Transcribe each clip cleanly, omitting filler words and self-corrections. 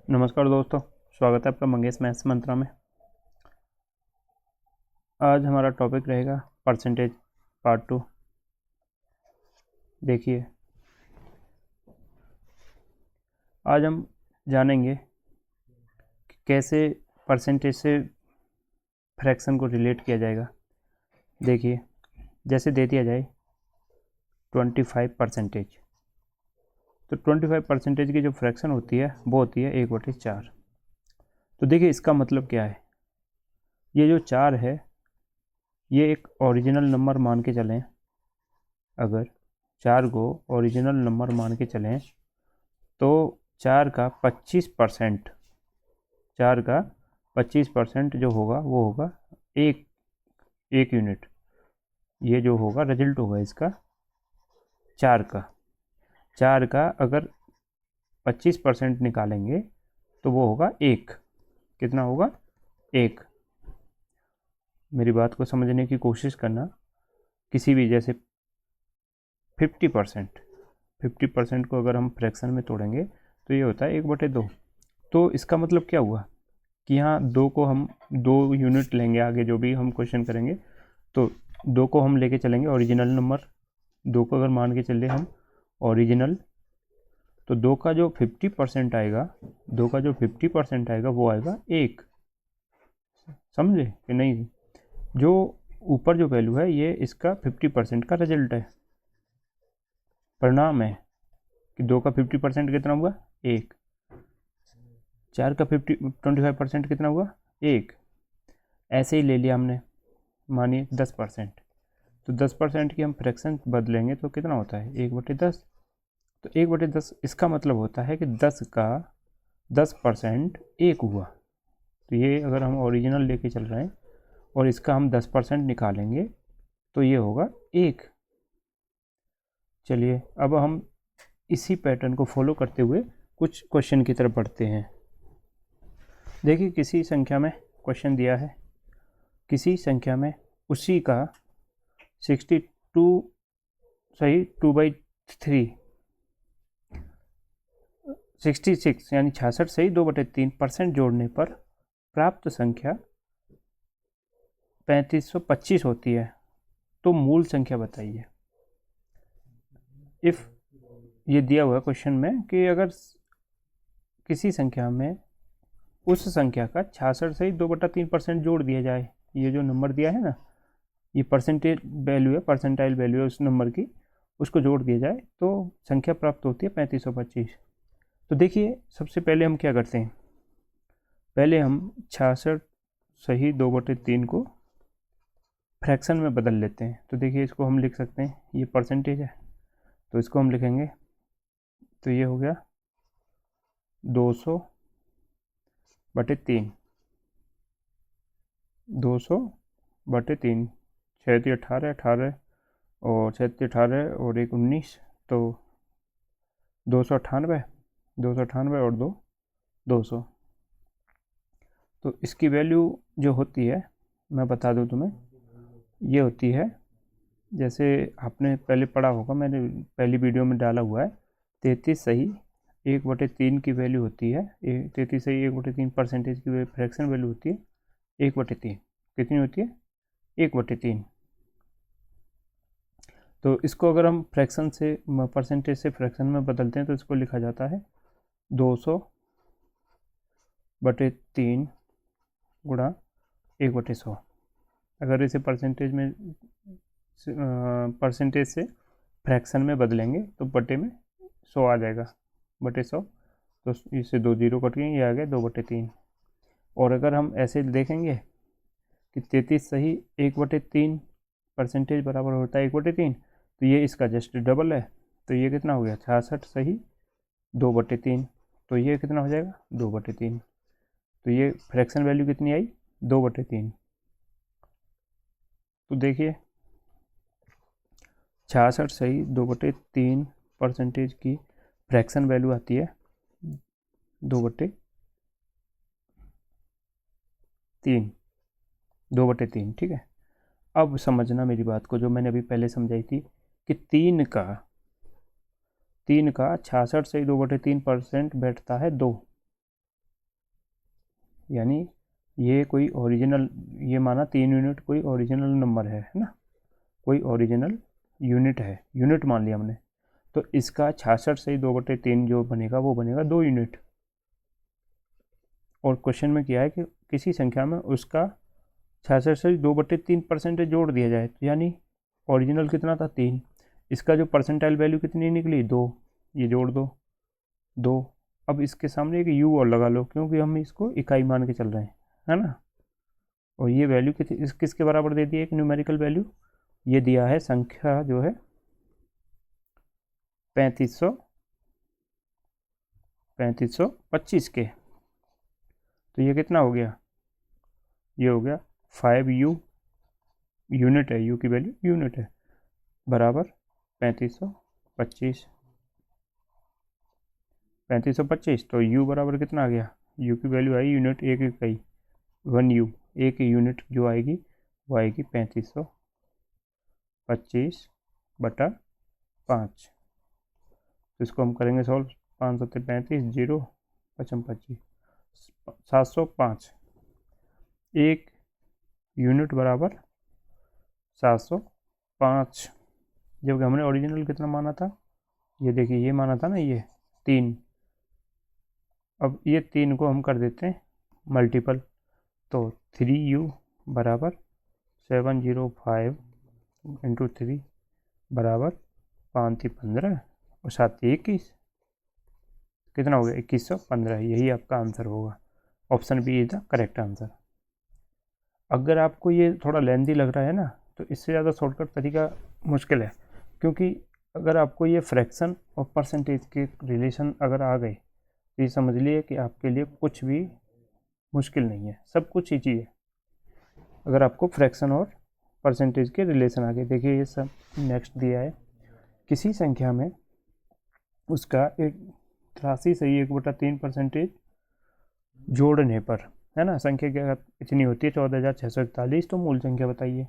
नमस्कार दोस्तों, स्वागत है आपका मंगेश मैथ्स मंत्रा में। आज हमारा टॉपिक रहेगा परसेंटेज पार्ट 2। देखिए, आज हम जानेंगे कि कैसे परसेंटेज से फ्रैक्शन को रिलेट किया जाएगा। देखिए, जैसे दे दिया जाए 25%, तो 25% की जो फ्रैक्शन होती है वो होती है 1/4। तो देखिए, इसका मतलब क्या है। ये जो 4 है ये एक ओरिजिनल नंबर मान के चलें। अगर 4 को ओरिजिनल नंबर मान के चलें तो 4 का 25% जो होगा वो होगा एक यूनिट। ये जो होगा रिजल्ट होगा इसका 4 का अगर 25% निकालेंगे तो वो होगा 1। कितना होगा? 1। मेरी बात को समझने की कोशिश करना। किसी भी जैसे 50% को अगर हम फ्रैक्शन में तोड़ेंगे तो ये होता है 1/2। तो इसका मतलब क्या हुआ कि यहाँ 2 को हम 2 यूनिट लेंगे। आगे जो भी हम क्वेश्चन करेंगे तो 2 को हम लेके चलेंगे ओरिजिनल नंबर। 2 को अगर मान के चले हम ओरिजिनल, तो 2 का जो 50% आएगा, 2 का जो 50% आएगा वो आएगा 1। समझे कि नहीं? जो ऊपर जो वैल्यू है ये इसका 50% का रिजल्ट है, परिणाम है कि 2 का 50% कितना हुआ? 1। 4 का 25% कितना हुआ? 1। ऐसे ही ले लिया हमने, मानिए 10%। तो 10% की हम फ्रैक्शन बदलेंगे तो कितना होता है? 1/10। तो 1/10 इसका मतलब होता है कि 10 का 10% 1 हुआ। तो ये अगर हम ओरिजिनल लेके चल रहे हैं और इसका हम 10% निकालेंगे तो ये होगा 1। चलिए, अब हम इसी पैटर्न को फॉलो करते हुए कुछ क्वेश्चन की तरफ बढ़ते हैं। देखिए, किसी संख्या में क्वेश्चन दिया है, किसी संख्या में उसी का 62 सही 2/3 66 यानी 66 सही 2/3% जोड़ने पर प्राप्त संख्या 3525 होती है। तो मूल संख्या बताइए। इफ ये दिया हुआ क्वेश्चन में कि अगर किसी संख्या में उस संख्या का 66 सही 2/3% जोड़ दिया जाए, ये जो नंबर दिया है ना, ये परसेंटेज वैल्यू है, परसेंटाइल वैल्यू है उस नंबर की, उसको जोड़ दिया जाए तो संख्या प्राप्त होती है 3525। तो देखिए, सबसे पहले हम क्या करते हैं, पहले हम 66 सही 2/3 को फ्रैक्शन में बदल लेते हैं। तो देखिए, इसको हम लिख सकते हैं, ये परसेंटेज है तो इसको हम लिखेंगे, तो ये हो गया 200/3। 200/3 6 18 18 और 6 18 और 1 19, तो 298 298 और 2 200। तो इसकी वैल्यू जो होती है मैं बता दूं तुम्हें, ये होती है, जैसे आपने पहले पढ़ा होगा, मैंने पहली वीडियो में डाला हुआ है, 33 सही 1/3 की वैल्यू होती है। 33 सही 1/3 परसेंटेज की फ्रैक्शन वैल्यू होती है 1/3। कितनी होती है? 1/3। तो इसको अगर हम फ्रैक्शन से परसेंटेज से फ्रैक्शन में बदलते हैं तो इसको लिखा जाता है 200/3 गुणा 1/100। अगर इसे परसेंटेज से फ्रैक्शन में बदलेंगे तो बटे में 100 आ जाएगा, बटे 100। तो इससे 2 जीरो कट गए, ये आ गया 2/3। और अगर हम ऐसे देखेंगे कि 33 सही 1/3 परसेंटेज बराबर होता है 1/3, तो ये इसका जस्ट डबल है। तो ये कितना हो गया? 66 सही 2/3। तो ये कितना हो जाएगा? 2/3। तो ये फ्रैक्शन वैल्यू कितनी आई? 2/3। तो देखिए, 66 सही 2/3 परसेंटेज की फ्रैक्शन वैल्यू आती है 2/3 2/3। ठीक है, अब समझना मेरी बात को, जो मैंने अभी पहले समझाई थी कि 3 का 66 से 2/3% बैठता है 2। यानी ये कोई ओरिजिनल, ये माना 3 यूनिट कोई ओरिजिनल नंबर है ना, कोई ओरिजिनल यूनिट है, यूनिट मान लिया हमने, तो इसका 66 से 2/3 जो बनेगा वो बनेगा 2 यूनिट। और क्वेश्चन में क्या है कि किसी संख्या में उसका 66 से 2/3% जोड़ दिया जाए, तो यानी ओरिजिनल कितना था 3, इसका जो परसेंटाइल वैल्यू कितनी निकली 2, ये जोड़ दो 2। अब इसके सामने एक यू और लगा लो, क्योंकि हम इसको इकाई मान के चल रहे हैं, है ना। और ये वैल्यू किसके बराबर दे दी है, एक न्यूमेरिकल वैल्यू, ये दिया है संख्या जो है 3525 के। तो ये कितना हो गया, ये हो गया 5u, यूनिट है, u की वैल्यू यूनिट है, बराबर 3525। तो u बराबर कितना आ गया, u की वैल्यू आई यूनिट, एक इकाई 1u, एक यूनिट जो आएगी वो आएगी 3525/5। तो इसको हम करेंगे सॉल्व, 5 सत्ते 35, 0 पचम 25, 705। एक यूनिट बराबर 705, जबकि हमने ओरिजिनल कितना माना था, ये देखिए ये माना था ना, ये 3। अब ये 3 को हम कर देते हैं मल्टीपल, तो 3u बराबर 705 इंटू 3 बराबर 5 थी 15 और 7 थी 21, कितना हो गया 2115। यही आपका आंसर होगा, option B is the correct answer. अगर आपको ये थोड़ा लेंदी लग रहा है ना, तो इससे ज़्यादा शॉर्टकट तरीका मुश्किल है, क्योंकि अगर आपको ये फ्रैक्शन और परसेंटेज के रिलेशन अगर आ गए, तो ये समझ लिए कि आपके लिए कुछ भी मुश्किल नहीं है, सब कुछ ही चीज़ है। अगर आपको फ्रैक्शन और परसेंटेज के रिलेशन आ गए, देखिए ये सब नेक्स्ट दिया है, किसी संख्या में उसका 83 से 1/3% जोड़ने पर, है ना, संख्या क्या इतनी होती है 14,641, तो मूल संख्या बताइए।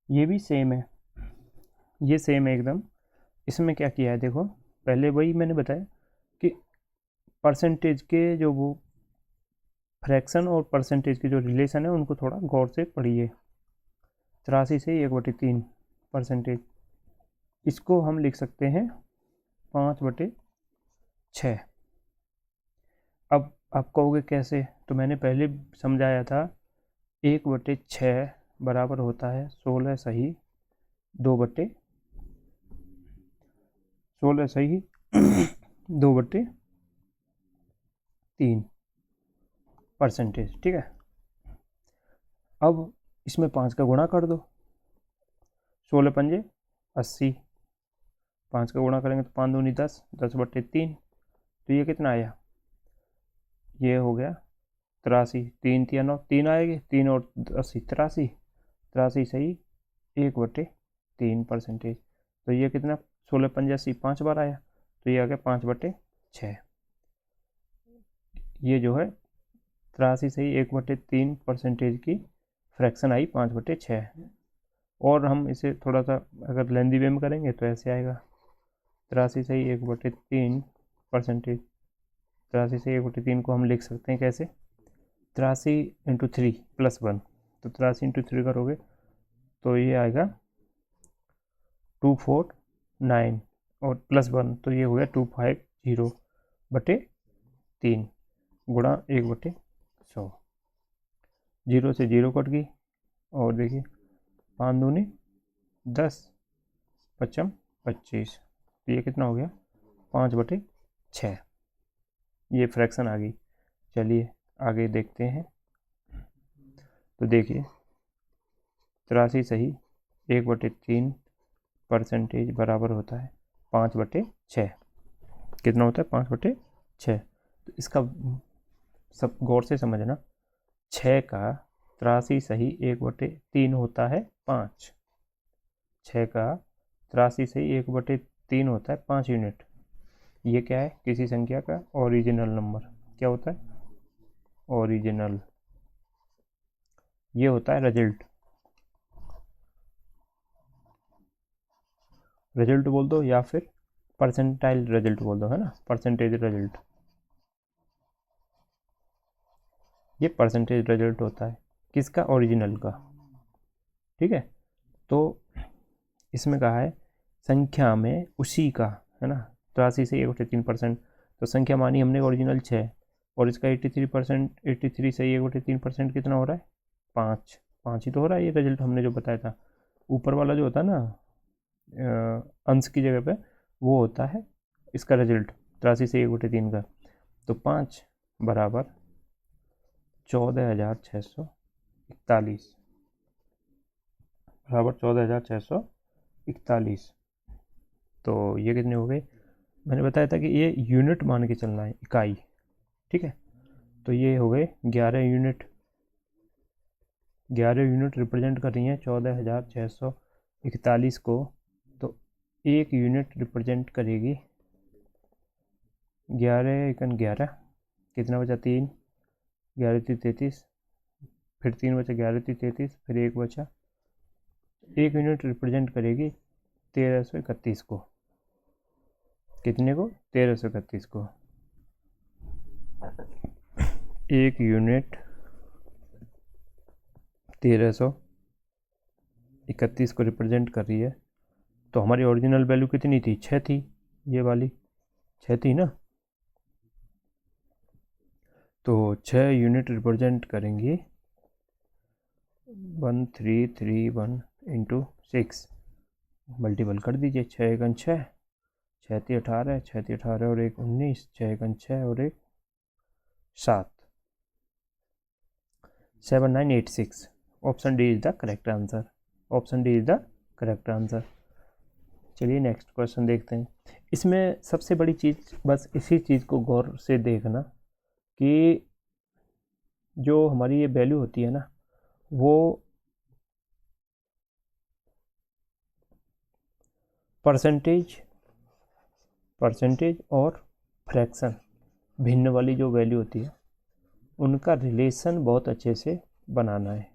ये भी सेम है, ये सेम है एकदम। इसमें क्या किया है देखो, पहले वही मैंने बताया कि परसेंटेज के जो वो फ्रैक्शन और परसेंटेज के जो रिलेशन है उनको थोड़ा गौर से पढ़िए। 83 से 1/3%, इसको हम लिख सकते हैं 5/6। अब आप कहोगे कैसे, तो मैंने पहले समझाया था 1/6 बराबर होता है 16 सही 2/3%, ठीक है। अब इसमें 5 का गुणा कर दो, 16 पंजे 80, 5 का गुणा करेंगे तो 5 दूनी 10, 10/3, तो ये कितना आया, ये हो गया 83, 3 3 9, 3 आएगी, 3 और 80 83, 83 सही 1/3%। तो ये कितना, 16 पंजे 80, 5 बार आया, तो ये आ गया 5/6। ये जो है 83 सही 1/3% की फ्रैक्शन आई 5/6। और हम इसे थोड़ा सा अगर लेंदी वे में करेंगे तो ऐसे आएगा, 83 सही 1/3%, 83 से 1/3 को हम लिख सकते हैं कैसे, 83 इंटू 3 + 1, तो 83 इंटू 3 करोगे तो ये आएगा 249 और +1, तो ये हो गया 250/3 गुणा 1/100, 0 से 0 कट गई, और देखिए 5 दूनी 10, 5 25, तो ये कितना हो गया 5/6। ये फ्रैक्शन आ गई। चलिए आगे देखते हैं, तो देखिए 83 सही 1/3% बराबर होता है 5/6, कितना होता है 5/6। तो इसका सब गौर से समझना, 6 का 83 सही 1/3 होता है 5, 6 का 83 सही 1/3 होता है 5 यूनिट। ये क्या है, किसी संख्या का ओरिजिनल नंबर, क्या होता है ओरिजिनल, ये होता है रिजल्ट, रिजल्ट बोल दो या फिर परसेंटाइल रिजल्ट बोल दो, है ना, परसेंटेज रिजल्ट। ये परसेंटेज रिजल्ट होता है किसका, ओरिजिनल का। ठीक है, तो इसमें कहा है संख्या में उसी का, है ना, 83 से 1/3%। तो संख्या मानी हमने ओरिजिनल 6 और इसका 83%, 83 से 1/3% कितना हो रहा है, 5। 5 ही तो हो रहा है ये रिजल्ट हमने जो बताया था। ऊपर वाला जो होता है ना अंश की जगह पे, वो होता है इसका रिजल्ट 83 से 1/3 का। तो 5 बराबर 14,641 बराबर 14,641। तो ये कितने हो गए, मैंने बताया था कि ये यूनिट मान के चलना है, इकाई। ठीक है, तो ये हो गए 11 यूनिट। 11 यूनिट रिप्रेजेंट कर रही हैं 14,641 को। तो एक यूनिट रिप्रेजेंट करेगी 11 एकन 11, कितना बचा 3, 11 3 33, फिर 3 बचा, 11 3 33, फिर 1 बचा। एक यूनिट रिप्रेजेंट करेगी 1331 को। कितने को, 1331 को। एक यूनिट 1331 को रिप्रेजेंट कर रही है। तो हमारी ओरिजिनल वैल्यू कितनी थी, 6 थी, ये वाली 6 थी ना। तो 6 यूनिट रिप्रेजेंट करेंगी 1331 इंटू 6, मल्टीपल कर दीजिए। 6 एकन 6, 6 ती 18, 6 ती 18 और 1 19, 6 एकन 6 और 1 7, 7986। Option D is the correct answer. Option D is the correct answer. चलिए नेक्स्ट क्वेश्चन देखते हैं। इसमें सबसे बड़ी चीज़ बस इसी चीज़ को गौर से देखना कि जो हमारी ये वैल्यू होती है ना, वो परसेंटेज और फ्रैक्शन भिन्न वाली जो वैल्यू होती है, उनका रिलेशन बहुत अच्छे से बनाना है।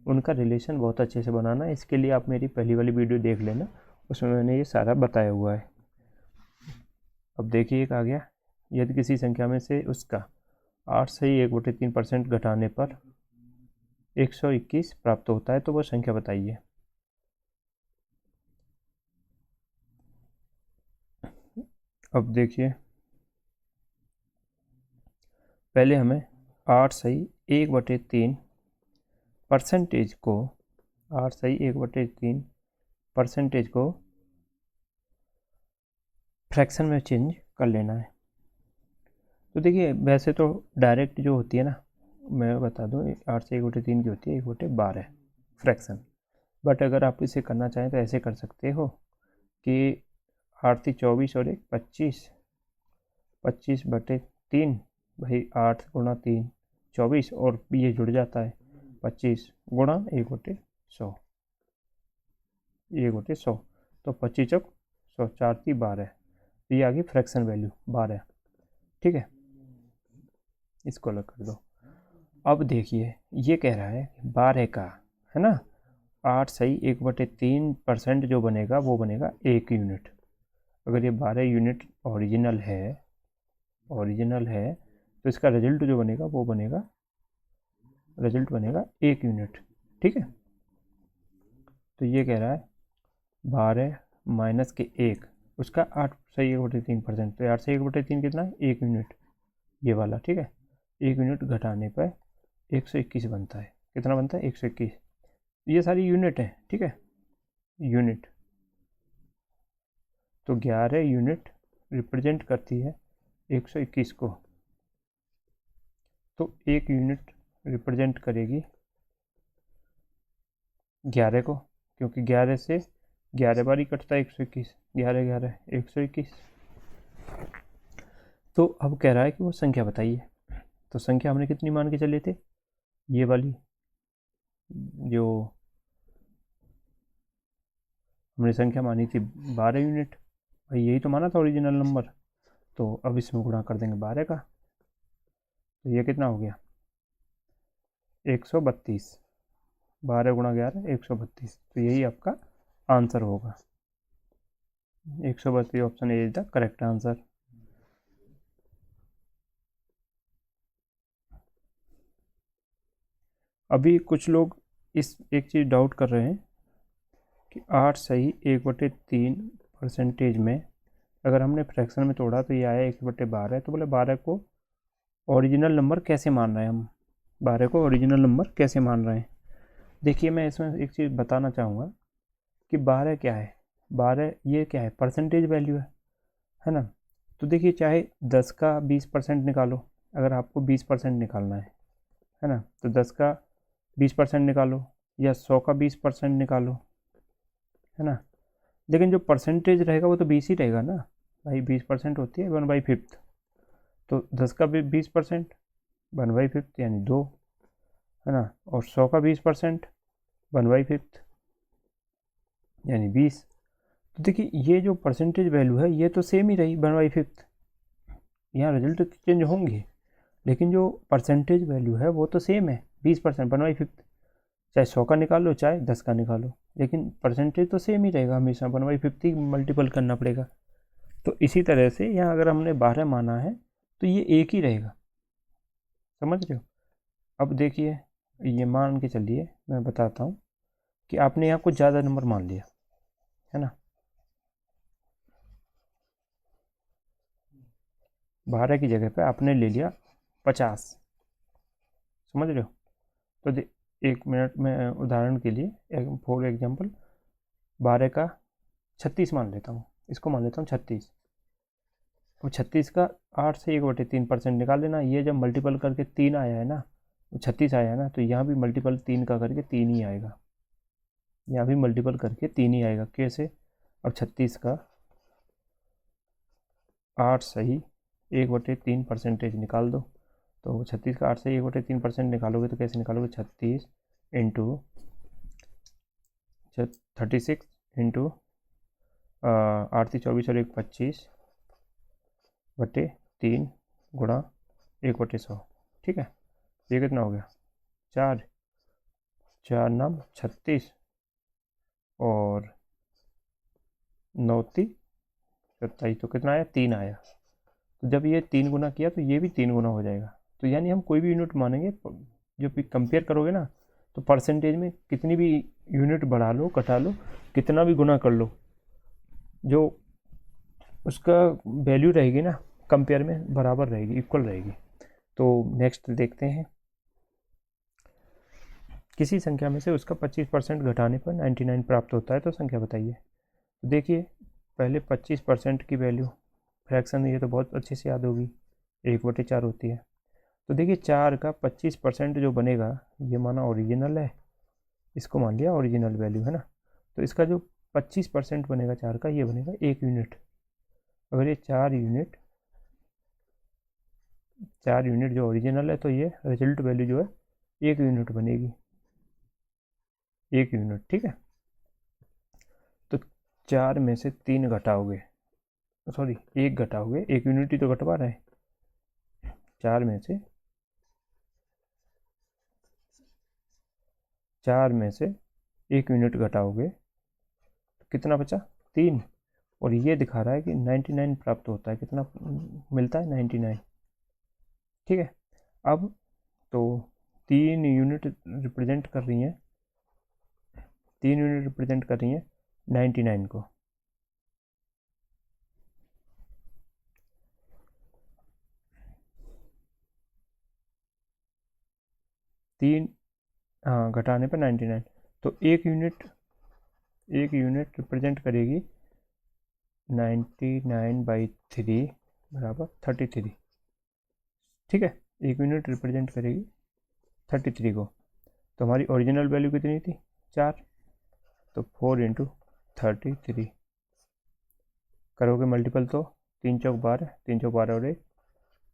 उनका रिलेशन बहुत अच्छे से बनाना है। इसके लिए आप मेरी पहली वाली वीडियो देख लेना, उसमें मैंने ये सारा बताया हुआ है। अब देखिए एक आ गया, यदि किसी संख्या में से उसका 8 से 1/3% घटाने पर 121 प्राप्त होता है तो वो संख्या बताइए। अब देखिए, पहले हमें 8 सही 1/3 परसेंटेज को, 8 सही 1/3 परसेंटेज को फ्रैक्शन में चेंज कर लेना है। तो देखिए वैसे तो डायरेक्ट जो होती है ना, मैं बता दूँ, 8 से 1/3 की होती है 1/12 फ्रैक्शन। बट अगर आप इसे करना चाहें तो ऐसे कर सकते हो कि 8 थी 24 और 1 25, 25/3 भाई 8 गुणा 3 24, और ये जुड़ जाता है 25 गुणा 1/100, 1/100। तो 25 चौक 100, 4 थी 12, तो ये आ गई फ्रैक्शन वैल्यू 12। ठीक है, इसको अलग कर दो। अब देखिए ये कह रहा है 12 का, है ना, 8 सही 1/3% जो बनेगा वो बनेगा 1 यूनिट। अगर ये 12 यूनिट ओरिजिनल है तो इसका रिजल्ट जो बनेगा वो बनेगा, रिजल्ट बनेगा 1 यूनिट। ठीक है, तो ये कह रहा है 12 माइनस के 1, उसका 8 सही 1/3%, तो 8 से 1/3 कितना है, 1 यूनिट, ये वाला। ठीक है, 1 यूनिट घटाने पर 121 बनता है। कितना बनता है, 121। ये सारी यूनिट है। ठीक है, यूनिट। तो 11 यूनिट रिप्रेजेंट करती है 121 को। तो 1 यूनिट रिप्रेजेंट करेगी 11 को, क्योंकि 11 से 11 बार ही कटता है 121, 11 11 121। तो अब कह रहा है कि वो संख्या बताइए। तो संख्या हमने कितनी मान के चले थे, ये वाली जो हमने संख्या मानी थी 12 यूनिट, भाई यही तो माना था ओरिजिनल नंबर। तो अब इसमें गुणा कर देंगे 12 का, तो ये कितना हो गया 132, 12 गुणा 11 132। तो यही आपका आंसर होगा, 132। Option A is the correct answer. अभी कुछ लोग इस एक चीज़ डाउट कर रहे हैं कि 8 सही 1/3 परसेंटेज में अगर हमने फ्रैक्शन में तोड़ा तो ये आया 1/12, तो बोले 12 को ओरिजिनल नंबर कैसे मान रहे हैं हम, 12 को ओरिजिनल नंबर कैसे मान रहे हैं। देखिए मैं इसमें एक चीज़ बताना चाहूँगा कि 12 क्या है, 12 ये क्या है, परसेंटेज वैल्यू है ना। तो देखिए चाहे 10 का 20% निकालो, अगर आपको 20% निकालना है ना, तो 10 का 20% निकालो या 100 का 20% निकालो, है ना। लेकिन जो परसेंटेज रहेगा वो तो 20 ही रहेगा ना भाई, 20% होती है 1/5, तो 10 का भी 20% 1/5 यानी 2, है ना, और 100 का 20% 1/5 यानी 20। तो देखिए ये जो परसेंटेज वैल्यू है ये तो सेम ही रही 1/5, यहाँ रिजल्ट तो चेंज होंगे लेकिन जो परसेंटेज वैल्यू है वो तो सेम है 20% 1/5, चाहे 100 का निकालो चाहे 10 का निकालो, लेकिन परसेंटेज तो सेम ही रहेगा हमेशा, 1/5 ही मल्टीपल करना पड़ेगा। तो इसी तरह से यहाँ अगर हमने 12 माना है तो ये एक ही रहेगा, समझ रहे हो। अब देखिए ये मान के चलिए, मैं बताता हूँ कि आपने यहाँ कुछ ज़्यादा नंबर मान लिया, है ना, 12 की जगह पे आपने ले लिया 50, समझ रहे हो। तो 1 मिनट में उदाहरण के लिए फॉर एग्जांपल 12 का 36 मान लेता हूँ, इसको मान लेता हूँ 36। अब 36 का 8 से 1/3% निकाल देना, ये जब मल्टीपल करके 3 आया है ना, 36 आया है ना, तो यहाँ भी मल्टीपल 3 का करके 3 ही आएगा, यहाँ भी मल्टीपल करके 3 ही आएगा। कैसे, अब 36 का 8 सही 1/3 परसेंटेज निकाल दो, तो 36 का 8 से 1/3% निकालोगे तो कैसे निकालोगे, 36 इंटू 36 इंटू 8 से 24 और 1 25/3 गुणा 1/100, ठीक है। ये कितना हो गया, 4 4 नाम 36 और 9 3 27, तो कितना आया, 3 आया। तो जब ये 3 गुना किया तो ये भी 3 गुना हो जाएगा। तो यानी हम कोई भी यूनिट मानेंगे जो भी कंपेयर करोगे ना, तो परसेंटेज में कितनी भी यूनिट बढ़ा लो घटा लो, कितना भी गुना कर लो, जो उसका वैल्यू रहेगी ना कंपेयर में बराबर रहेगी, इक्वल रहेगी। तो नेक्स्ट देखते हैं, किसी संख्या में से उसका 25% घटाने पर 99 प्राप्त होता है तो संख्या बताइए। तो देखिए पहले 25% की वैल्यू फ्रैक्शन, ये तो बहुत अच्छे से याद होगी, 1/4 होती है। तो देखिए 4 का 25% जो बनेगा ये माना ओरिजिनल है, इसको मान लिया ओरिजिनल वैल्यू, है ना। तो इसका जो 25% बनेगा 4 का, ये बनेगा 1 यूनिट। अगर ये 4 यूनिट जो ओरिजिनल है तो ये रिजल्ट वैल्यू जो है 1 यूनिट बनेगी, 1 यूनिट, ठीक है। तो 4 में से 3 घटाओगे, सॉरी 1 घटाओगे, 1 यूनिट ही तो घटवा रहे हैं, 4 में से 1 यूनिट घटाओगे तो कितना बचा, 3, और ये दिखा रहा है कि 99 प्राप्त होता है, कितना मिलता है 99, ठीक है। अब तो 3 यूनिट रिप्रेजेंट कर रही हैं, 3 यूनिट रिप्रेजेंट कर रही हैं 99 को। तीन, हाँ घटाने पर 99, तो 1 यूनिट रिप्रेजेंट करेगी 99/3 बराबर 33, ठीक है। 1 यूनिट रिप्रेजेंट करेगी 33 को। तो हमारी ओरिजिनल वैल्यू कितनी थी, 4, तो 4 इंटू 33 करोगे मल्टीपल तो 3 चौक 12, 3 चौक 12 और 1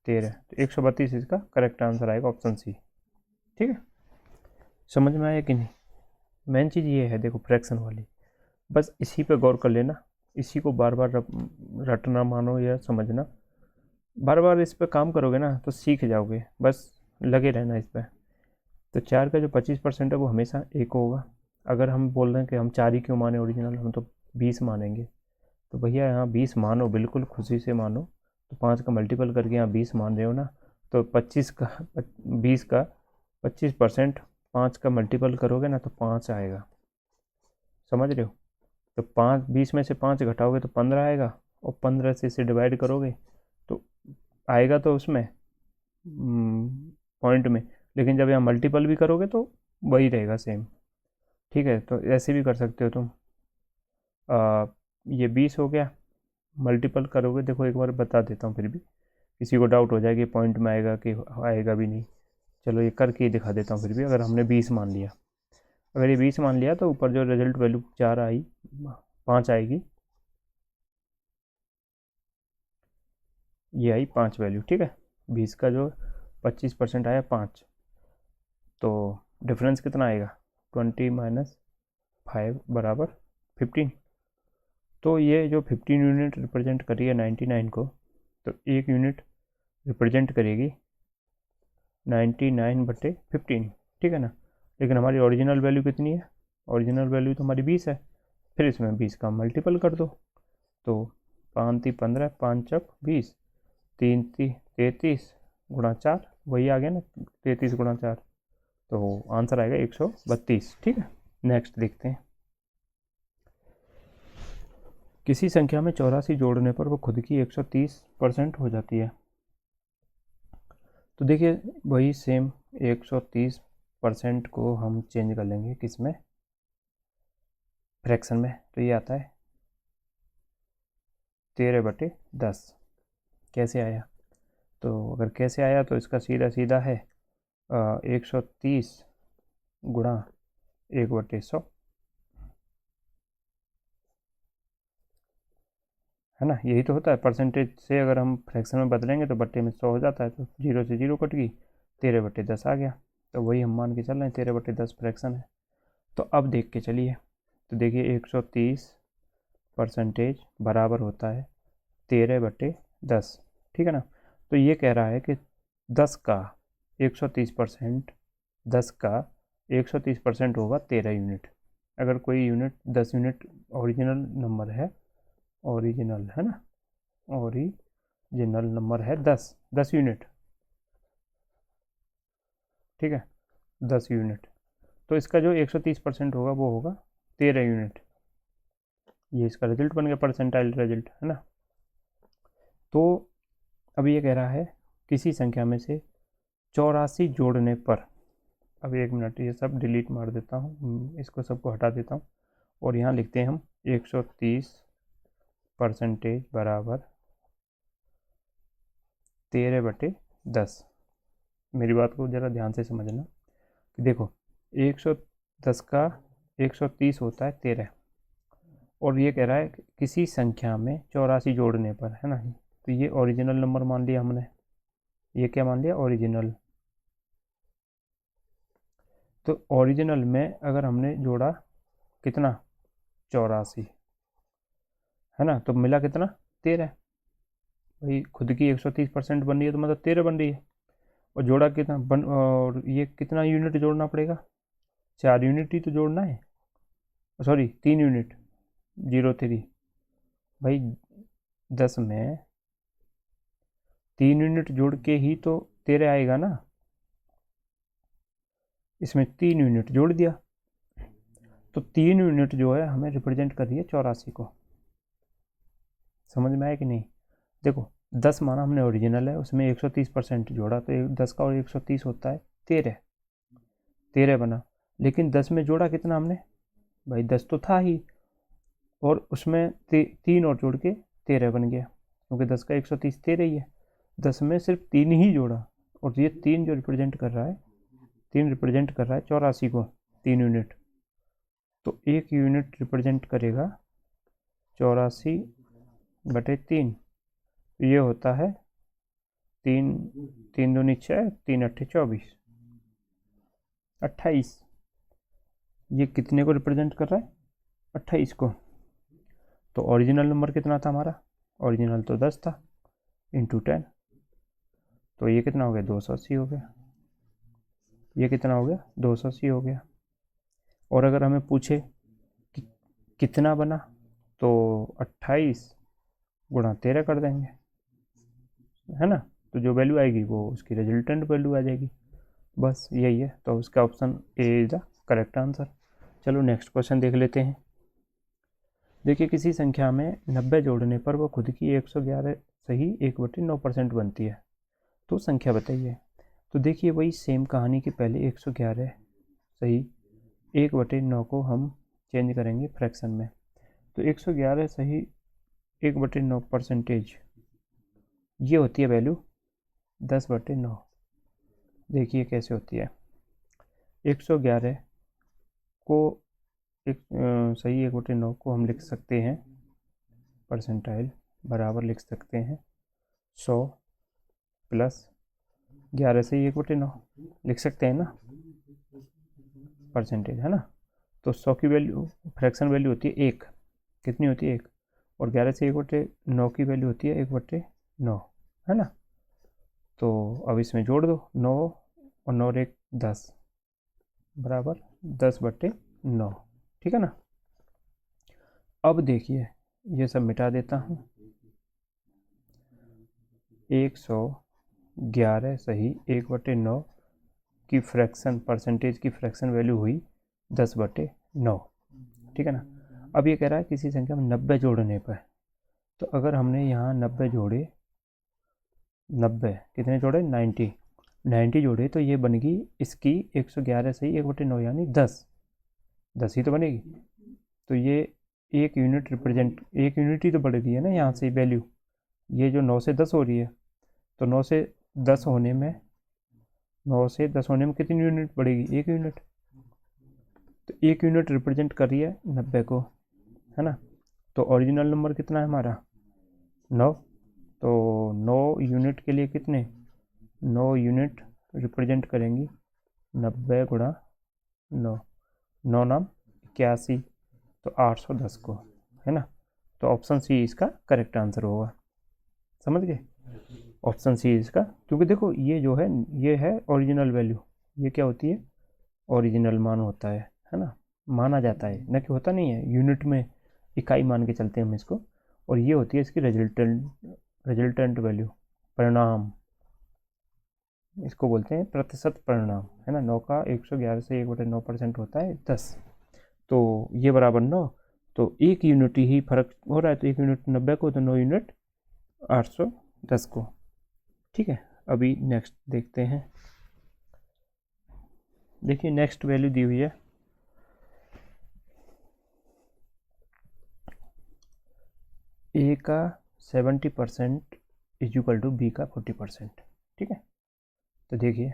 13, तो 132 इसका करेक्ट आंसर आएगा, ऑप्शन सी, ठीक है। समझ में आया कि नहीं। मेन चीज़ ये है देखो फ्रैक्शन वाली, बस इसी पे गौर कर लेना, इसी को बार बार रटना मानो या समझना, बार बार इस पर काम करोगे ना तो सीख जाओगे, बस लगे रहना इस पर। तो 4 का जो 25% है वो हमेशा 1 होगा। अगर हम बोल रहे हैं कि हम 4 ही क्यों माने ओरिजिनल, हम तो 20 मानेंगे, तो भैया यहाँ 20 मानो, बिल्कुल खुशी से मानो। तो 5 का मल्टीपल करके यहाँ 20 मान रहे हो ना, तो 20 का 25% 5 का मल्टीपल करोगे ना तो 5 आएगा, समझ रहे हो। तो 5, 20 में से 5 घटाओगे तो 15 आएगा, और 15 से इसे डिवाइड करोगे तो आएगा तो उसमें पॉइंट में, लेकिन जब यहाँ मल्टीपल भी करोगे तो वही रहेगा सेम। ठीक है, तो ऐसे भी कर सकते हो तुम। ये 20 हो गया, मल्टीपल करोगे, देखो एक बार बता देता हूँ, फिर भी किसी को डाउट हो जाएगा कि पॉइंट में आएगा कि आएगा भी नहीं। चलो ये करके ही दिखा देता हूँ फिर भी। अगर हमने 20 मान लिया, अगर ये 20 मान लिया तो ऊपर जो रिजल्ट वैल्यू 4 आई, 5 आएगी, ये आई 5 वैल्यू। ठीक है, 20 का जो 25% आया 5, तो डिफरेंस कितना आएगा, 20 माइनस 5 बराबर 15। तो ये जो 15 यूनिट रिप्रेजेंट करी है 99 को, तो एक यूनिट रिप्रेजेंट करेगी 99/15। ठीक है ना। लेकिन हमारी ओरिजिनल वैल्यू कितनी है, ओरिजिनल वैल्यू तो हमारी 20 है, फिर इसमें 20 का मल्टीपल कर दो, तो 5 × 15, 5 × 20, 3 × 33 गुणा 4, वही आ गया ना, 33 गुणा 4, तो आंसर आएगा 132। ठीक है, नेक्स्ट देखते हैं। किसी संख्या में 84 जोड़ने पर वो खुद की 130% हो जाती है। तो देखिए वही सेम 130% को हम चेंज कर लेंगे किस में, फ्रैक्शन में। तो ये आता है 13/10। कैसे आया, तो अगर कैसे आया तो इसका सीधा सीधा है 130 गुणा 1/100, है ना। यही तो होता है, परसेंटेज से अगर हम फ्रैक्शन में बदलेंगे तो बट्टे में 100 हो जाता है, तो 0 से 0 कट गई, 13/10 आ गया। तो वही हम मान के चल रहे हैं, 13/10 फ्रैक्शन है। तो अब देख के चलिए, तो देखिए 130% बराबर होता है 13/10। ठीक है ना। तो ये कह रहा है कि 10 का 130%, 10 का 130% होगा 13 यूनिट। अगर कोई यूनिट 10 यूनिट ओरिजिनल नंबर है, ओरिजिनल है ना, ओरिजिनल नंबर है 10 यूनिट, ठीक है, 10 यूनिट, तो इसका जो 130% होगा वो होगा 13 यूनिट। ये इसका रिजल्ट बन गया, परसेंटाइल रिजल्ट, है ना। तो अब ये कह रहा है किसी संख्या में से 84 जोड़ने पर, अब 1 मिनट ये सब डिलीट मार देता हूँ, इसको सबको हटा देता हूँ, और यहाँ लिखते हैं हम 130% बराबर 13/10। मेरी बात को ज़रा ध्यान से समझना कि देखो 110 का 130 होता है 13, और ये कह रहा है किसी संख्या में 84 जोड़ने पर, है ना। तो ये ओरिजिनल नंबर मान लिया हमने, ये क्या मान लिया, ओरिजिनल। तो ओरिजिनल में अगर हमने जोड़ा कितना, 84, है ना, तो मिला कितना, 13। भाई खुद की 130% बन रही है तो मतलब 13 बन रही है, और जोड़ा कितना और ये कितना यूनिट जोड़ना पड़ेगा, 4 यूनिट ही तो जोड़ना है, सॉरी 3 यूनिट, 03। भाई 10 में 3 यूनिट जोड़ के ही तो 13 आएगा ना, इसमें 3 यूनिट जोड़ दिया, तो 3 यूनिट जो है हमें रिप्रेजेंट कर रही है 84 को। समझ में आया कि नहीं। देखो 10 माना हमने ओरिजिनल है, उसमें 130% जोड़ा, तो 10 का और 130 होता है 13 बना। लेकिन 10 में जोड़ा कितना हमने, भाई 10 तो था ही, और उसमें 3 और जोड़ के 13 बन गया, क्योंकि 10 का 130 13 ही है। 10 में सिर्फ 3 ही जोड़ा, और ये 3 जो रिप्रेजेंट कर रहा है, 3 रिप्रेजेंट कर रहा है 84 को, 3 यूनिट, तो 1 यूनिट रिप्रेजेंट करेगा 84/3। ये होता है 3, 3 दूनी 6, 3 अट्ठे 24, 28। ये कितने को रिप्रेजेंट कर रहा है, 28 को। तो ओरिजिनल नंबर कितना था हमारा, ओरिजिनल तो 10 था, इंटू 10, तो ये कितना हो गया, 280 हो गया। ये कितना हो गया, 280 हो गया। और अगर हमें पूछे कि कितना बना, तो 28 गुणा 13 कर देंगे, है ना। तो जो वैल्यू आएगी वो उसकी रिजल्टेंट वैल्यू आ जाएगी। बस यही है, तो उसका option A is the correct answer. चलो नेक्स्ट क्वेश्चन देख लेते हैं। देखिए किसी संख्या में 90 जोड़ने पर वो खुद की 111 सही 1/9% बनती है, तो संख्या बताइए। तो देखिए वही सेम कहानी की पहले 111 सही 1/9 को हम चेंज करेंगे फ्रैक्शन में। तो 111 सही 1/9 परसेंटेज, ये होती है वैल्यू 10/9। देखिए कैसे होती है। 111 को सही 1/9 को हम लिख सकते हैं परसेंटाइल बराबर लिख सकते हैं 100 प्लस 11 सही 1/9 लिख सकते हैं ना, परसेंटेज है ना। तो 100 की वैल्यू फ्रैक्शन वैल्यू होती है 1, कितनी होती है 1, और 11 से 1/9 की वैल्यू होती है 1/9, है ना। तो अब इसमें जोड़ दो 9 और 9 और 1 10 बराबर 10/9, ठीक है ना। अब देखिए ये सब मिटा देता हूँ। 111 सही 1/9 की फ्रैक्शन परसेंटेज की फ्रैक्शन वैल्यू हुई 10/9, ठीक है ना। अब ये कह रहा है किसी संख्या में 90 जोड़ने पर, तो अगर हमने यहाँ 90 जोड़े, 90 कितने जोड़े 90 जोड़े, तो ये बनेगी इसकी 111 सही 1/9 यानी 10 ही तो बनेगी। तो ये एक यूनिट ही तो बढ़ रही है ना यहाँ से वैल्यू। ये जो 9 से 10 हो रही है, तो 9 से 10 होने में कितनी यूनिट बढ़ेगी, 1 यूनिट। तो 1 यूनिट रिप्रेजेंट कर रही है 90 को, है ना। तो ओरिजिनल नंबर कितना है हमारा 9, तो 9 यूनिट के लिए कितने 9 यूनिट रिप्रेजेंट करेंगी 90 गुणा 9, 9 नाम 81, तो 810 को, है ना। तो ऑप्शन सी इसका करेक्ट आंसर होगा, समझ गए। ऑप्शन सी इसका, क्योंकि देखो ये जो है ये है ओरिजिनल वैल्यू, ये क्या होती है ओरिजिनल मान होता है ना, माना जाता है न कि होता नहीं है, यूनिट में इकाई मान के चलते हैं हम इसको। और ये होती है इसकी रिजल्टेंट वैल्यू, परिणाम, इसको बोलते हैं प्रतिशत परिणाम, है ना। 9 का 111 से 1/9% होता है 10, तो ये बराबर 9, तो 1 यूनिट ही फर्क हो रहा है, तो 1 यूनिट 90 को, तो 9 यूनिट 810 को, ठीक है। अभी नेक्स्ट देखते हैं। देखिए नेक्स्ट वैल्यू दी हुई है ए का 70% इज इक्वल टू बी का 40%, ठीक है। तो देखिए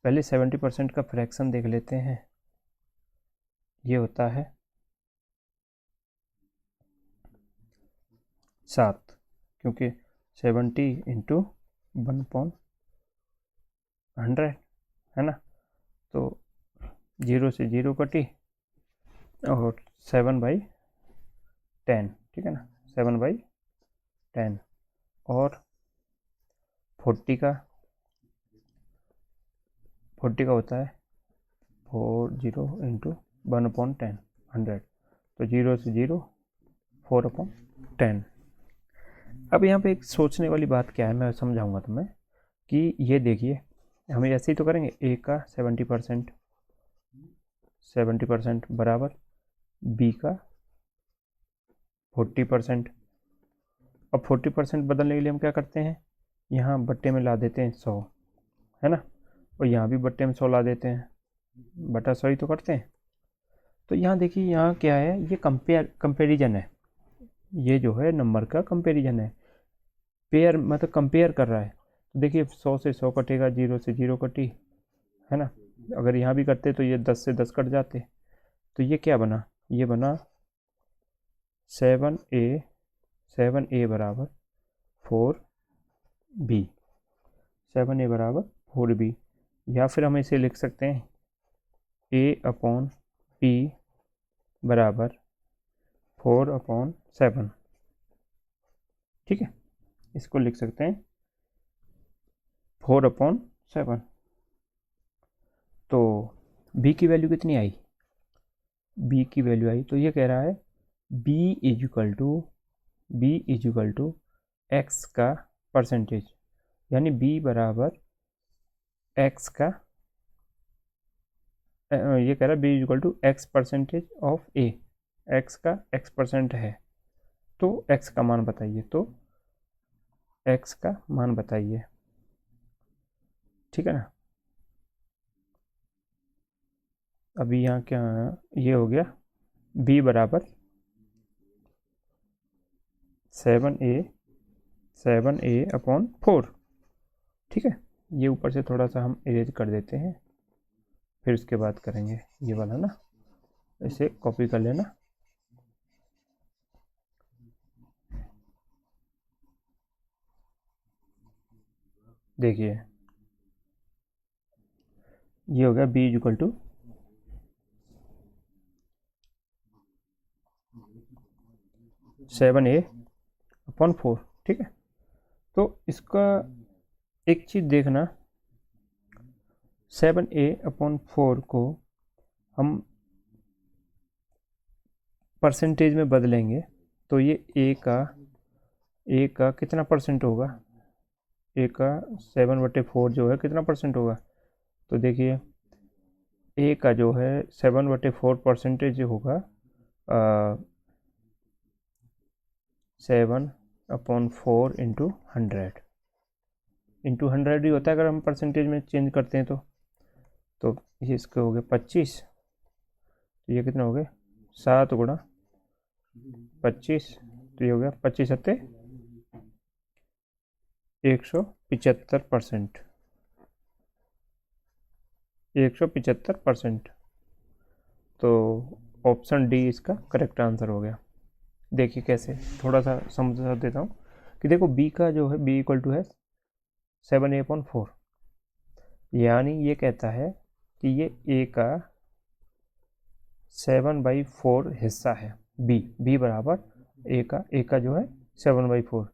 पहले 70% का फ्रैक्शन देख लेते हैं। ये होता है 7, क्योंकि 70 इंटू 1/100, है ना। तो 0 से 0 कटी और 7/10, ठीक है ना, 7/10, और 40 का होता है 40 इंटू 1/10 100, तो 0 से 0 4/10। अब यहाँ पे एक सोचने वाली बात क्या है, मैं समझाऊंगा तुम्हें कि ये देखिए हमें ऐसे ही तो करेंगे, ए का 70% बराबर बी का 40%। अब 40% बदलने के लिए हम क्या करते हैं, यहाँ बट्टे में ला देते हैं 100, है ना, और यहाँ भी बट्टे में 100 ला देते हैं, बटा 100 ही तो करते हैं। तो यहाँ देखिए यहाँ क्या है, ये कंपेरिजन है, ये जो है नंबर का कंपेरिजन है, पेयर मतलब कंपेयर कर रहा है। तो देखिए 100 से 100 कटेगा, 0 से 0 कटी, है ना। अगर यहाँ भी करते तो ये 10 से 10 कट जाते, तो ये क्या बना, ये बना 7a बराबर 4b, 7a बराबर 4b, या फिर हम इसे लिख सकते हैं a/p बराबर 4/7, ठीक है। इसको लिख सकते हैं 4/7। तो b की वैल्यू कितनी आई, b की वैल्यू आई, तो ये कह रहा है b is equal to x का परसेंटेज, यानी b बराबर एक्स का ये कह रहा है B equal to X percentage of A, X का एक्स परसेंट है, तो एक्स का मान बताइए, तो एक्स का मान बताइए, ठीक है ना। अभी यहाँ क्या ये हो गया, बी बराबर 7a अपॉन 4, ठीक है। ये ऊपर से थोड़ा सा हम इरेज कर देते हैं, फिर उसके बाद करेंगे ये वाला ना, इसे कॉपी कर लेना। देखिए ये हो गया b equal to 7a upon 4, ठीक है। तो इसका एक चीज़ देखना, 7a अपॉन 4 को हम परसेंटेज में बदलेंगे तो ये a का कितना परसेंट होगा, a का 7/4 जो है कितना परसेंट होगा, तो देखिए a का जो है 7/4 परसेंटेज होगा 7/4 इंटू 100 ही होता है अगर हम परसेंटेज में चेंज करते हैं तो ये इसके हो गए 25, तो ये कितना हो गए 7 गुणा 25, तो ये हो गया 25 सत्ते 175%, 175%। तो ऑप्शन डी इसका करेक्ट आंसर हो गया। देखिए कैसे, थोड़ा सा समझा देता हूँ कि देखो b का जो है b इक्वल टू है 7a/4, यानी ये कहता है कि ये a का 7/4 हिस्सा है, b बराबर a का जो है 7/4,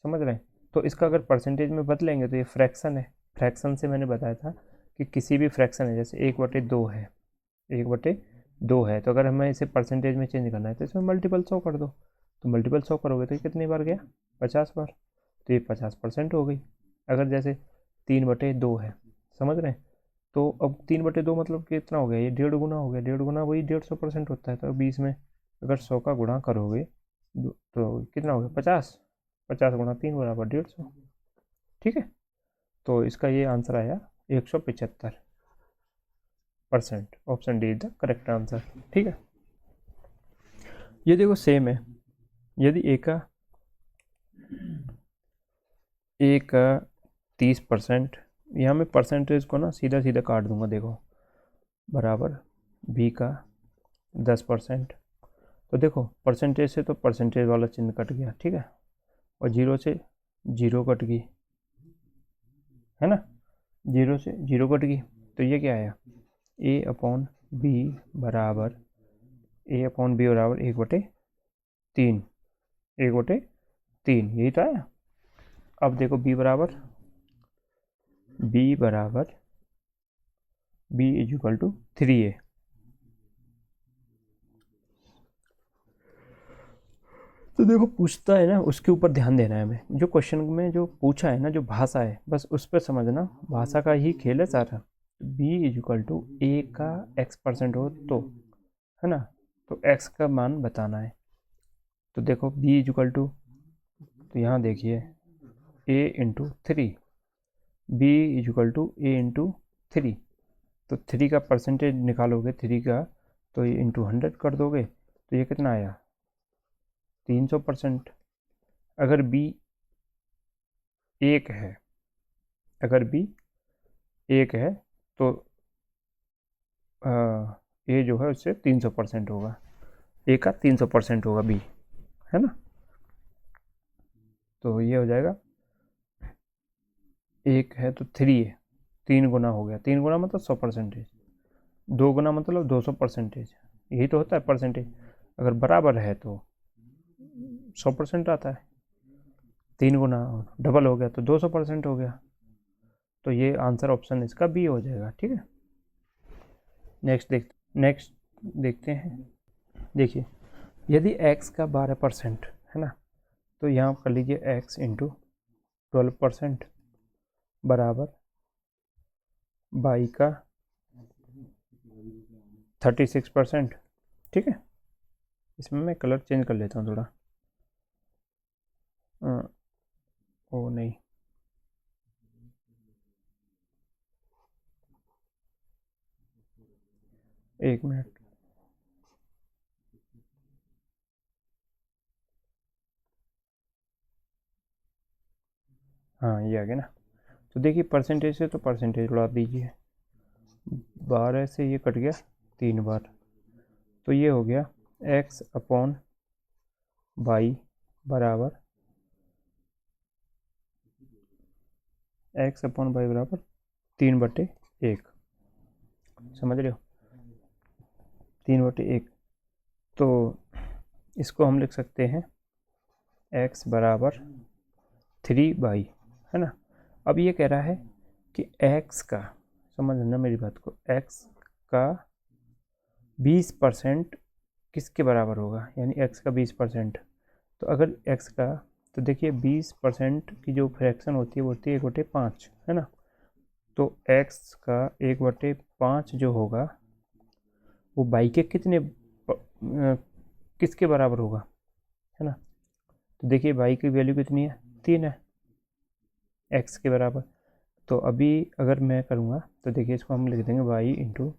समझ रहे हैं। तो इसका अगर परसेंटेज में बदलेंगे तो ये फ्रैक्शन है, फ्रैक्शन से मैंने बताया था कि किसी भी फ्रैक्शन है, जैसे 1/2 है, 1/2 है, तो अगर हमें इसे परसेंटेज में चेंज करना है तो इसमें मल्टीपल 100 कर दो, तो मल्टीपल 100 करोगे तो ये कितनी बार गया 50 बार, तो ये 50% हो गई। अगर जैसे 3/2 है, समझ रहे हैं, तो अब 3/2 मतलब कितना हो गया, ये 1.5 गुना हो गया, 1.5 गुना वही 150% होता है, तो 20 में अगर 100 का गुणा करोगे तो कितना हो गया 50, 50 गुणा 3 बराबर 150, ठीक है। तो इसका ये आंसर आया 175%, option D is the correct answer, ठीक है। ये देखो सेम है, यदि ए का 30%, यहाँ मैं परसेंटेज को ना सीधा सीधा काट दूंगा, देखो बराबर बी का 10%, तो देखो परसेंटेज से तो परसेंटेज वाला चिन्ह कट गया, ठीक है, और जीरो से जीरो कट गई, है ना, जीरो से जीरो कट गई, तो ये क्या आया a अपॉन बी बराबर 1/3, 1/3, यही तो आया। अब देखो b बराबर b is equal to 3a, तो देखो पूछता है ना, उसके ऊपर ध्यान देना है हमें, जो क्वेश्चन में जो पूछा है ना, जो भाषा है बस उस पर समझना, भाषा का ही खेल है सारा। b is equal to a का x% हो तो, है ना, तो x का मान बताना है, तो देखो b इज इक्वल टू, तो यहाँ देखिए a into 3, b is equal to a into 3, तो 3 का परसेंटेज निकालोगे 3 का, तो ये इंटू 100 कर दोगे, तो ये कितना आया 300%। अगर b 1 है, अगर b 1 है तो a जो है उससे 300% होगा, a का 300% होगा b, है ना, तो ये हो जाएगा 1 है तो 3 है, 3 गुना हो गया, 3 गुना मतलब 100%, 2 गुना मतलब 200%, यही तो होता है परसेंटेज, अगर बराबर है तो 100% आता है, 3 गुना डबल हो गया तो 200% हो गया, तो ये आंसर ऑप्शन इसका बी हो जाएगा, ठीक है। नेक्स्ट देखते हैं, देखिए यदि x का 12% है ना, तो यहाँ कर लीजिए x इंटू 12% बराबर बाई का 36%। ठीक है, इसमें मैं कलर चेंज कर लेता हूँ थोड़ा। ओ नहीं, एक मिनट। हाँ ये आ गया ना। तो देखिए परसेंटेज से तो परसेंटेज उड़ा दीजिए, 12 से ये कट गया 3 बार, तो ये हो गया x अपॉन बाई बराबर x अपॉन बाई बराबर 3/1। समझ रहे हो, 3/1। तो इसको हम लिख सकते हैं x बराबर 3/, है ना। अब ये कह रहा है कि x का, समझना मेरी बात को, x का 20% किसके बराबर होगा, यानी x का 20%। तो अगर x का, तो देखिए 20% की जो फ्रैक्शन होती है वो होती है 1/5, है ना। तो x का 1/5 जो होगा वो बाई के किसके बराबर होगा, है ना। तो देखिए बाई की वैल्यू कितनी है, 3 है, x के बराबर। तो अभी अगर मैं करूँगा तो देखिए इसको हम लिख देंगे बाई इंटू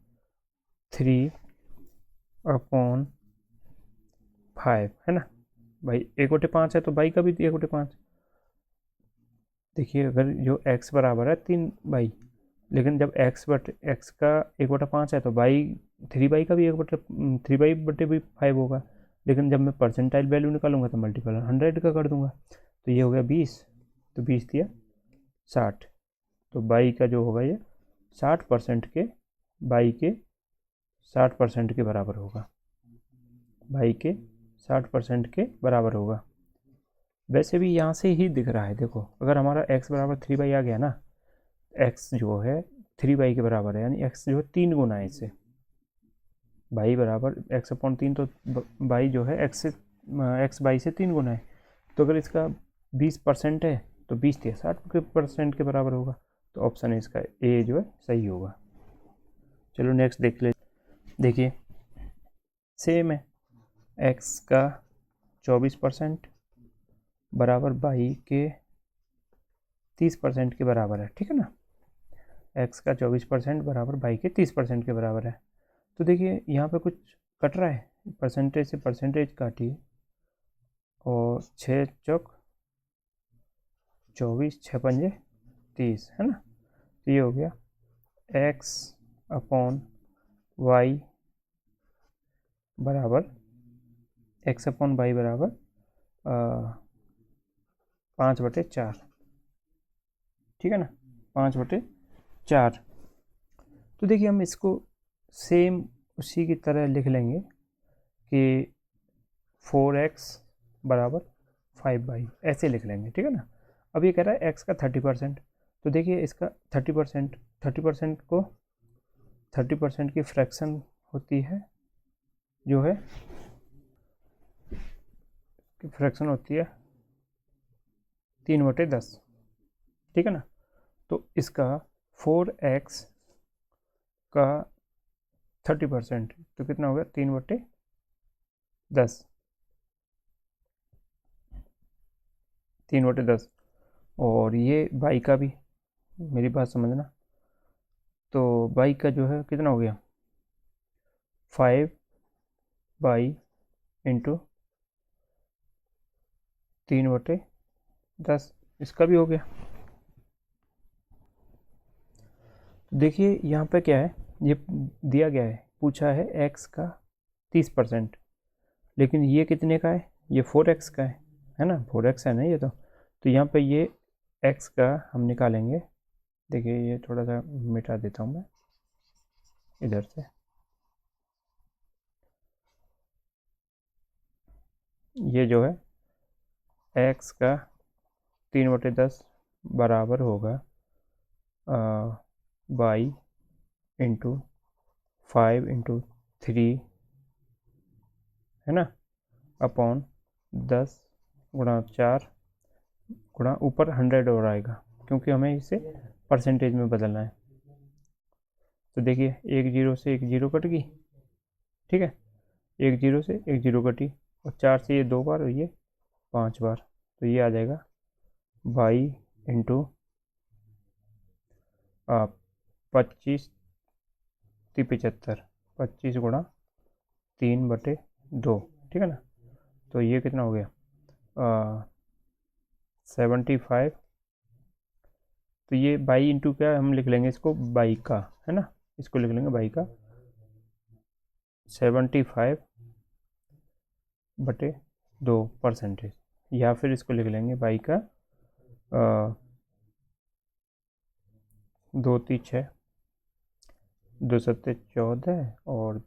3/5, है ना। भाई 1/5 है तो बाई का भी 1/5। देखिए अगर जो x बराबर है 3/, लेकिन जब x का 1/5 है तो बाई 3/, का भी 3/5 होगा। लेकिन जब मैं परसेंटाइल वैल्यू निकालूंगा तो मल्टीपल 100 का कर दूंगा, तो ये हो गया 20, तो 20 दिया 60। तो बाई का जो होगा ये 60% के, बाई के 60% के बराबर होगा, बाई के 60% के बराबर होगा। वैसे भी यहाँ से ही दिख रहा है, देखो अगर हमारा x बराबर 3/, आ गया ना, x जो है 3/, के बराबर है, यानी x जो है 3 गुना है इससे, बाई बराबर x/3, तो बाई जो है x बाई से 3 गुना है। तो अगर इसका 20% है तो 20 या 60% के बराबर होगा, तो ऑप्शन है इसका ए जो है सही होगा। चलो नेक्स्ट देख ले। देखिए सेम है, x का 24% बराबर बाई के 30% के बराबर है, ठीक है ना। x का 24% बराबर बाई के 30% के बराबर है। तो देखिए यहाँ पे कुछ कट रहा है, परसेंटेज से परसेंटेज काटिए, और 6 चौक 24, 6×5 30, है ना। तो ये हो गया x अपॉन वाई बराबर, x अपॉन वाई बराबर 5/4, ठीक है ना, 5/4। तो देखिए हम इसको सेम उसी की तरह लिख लेंगे कि 4x बराबर 5/, ऐसे लिख लेंगे, ठीक है ना। अब ये कह रहा है x का 30%, तो देखिए इसका 30%, 30% की फ्रैक्शन होती है, जो है फ्रैक्शन होती है 3/10, ठीक है ना। तो इसका 4x का 30%, तो कितना हो गया 3/10, 3/10। और ये बाई का भी, मेरी बात समझना, तो बाई का जो है कितना हो गया 5/, इंटू 3/10, इसका भी हो गया। देखिए यहाँ पे क्या है, ये दिया गया है, पूछा है x का 30%, लेकिन ये कितने का है, ये 4x का है ना, 4x है ना ये। तो यहाँ पे ये x का हम निकालेंगे। देखिए ये थोड़ा सा मिटा देता हूँ मैं इधर से, ये जो है x का 3/10 बराबर होगा बाई इंटू 5×3, है ना, अपॉन 10×4 गुणा ऊपर 100 और आएगा, क्योंकि हमें इसे परसेंटेज में बदलना है। तो देखिए एक जीरो से एक जीरो कट गई, ठीक है, एक जीरो से एक जीरो कटी, और 4 से ये 2 बार और ये 5 बार, तो ये आ जाएगा बाई इंटू 25 75, 25 गुणा 3/2, ठीक है ना। तो ये कितना हो गया 75। तो ये बाई इंटू क्या हम लिख लेंगे इसको, बाई का, है ना, इसको लिख लेंगे बाई का 75/2%, या फिर इसको लिख लेंगे बाई का 2 3 6 2 7 14 और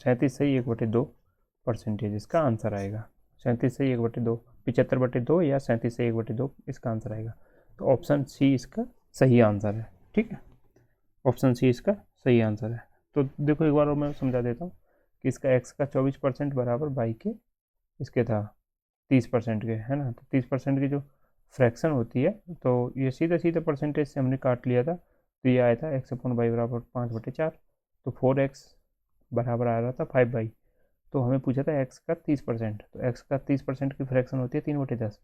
37 सही 1/2%, इसका आंसर आएगा 37 सही 1/2, 75/2 या 37 सही 1/2 इसका आंसर आएगा। तो ऑप्शन सी इसका सही आंसर है, ठीक है, ऑप्शन सी इसका सही आंसर है। तो देखो एक बार और मैं समझा देता हूँ कि इसका एक्स का 24% बराबर बाई के इसके था 30% के, है ना। तो 30% की जो फ्रैक्शन होती है, तो ये सीधा सीधा परसेंटेज से हमने काट लिया था, तो ये आया था x/y बराबर 5/4, तो 4x बराबर आ रहा था 5/। तो हमें पूछा था x का 30%, तो x का 30% की फ्रैक्शन होती है 3/10,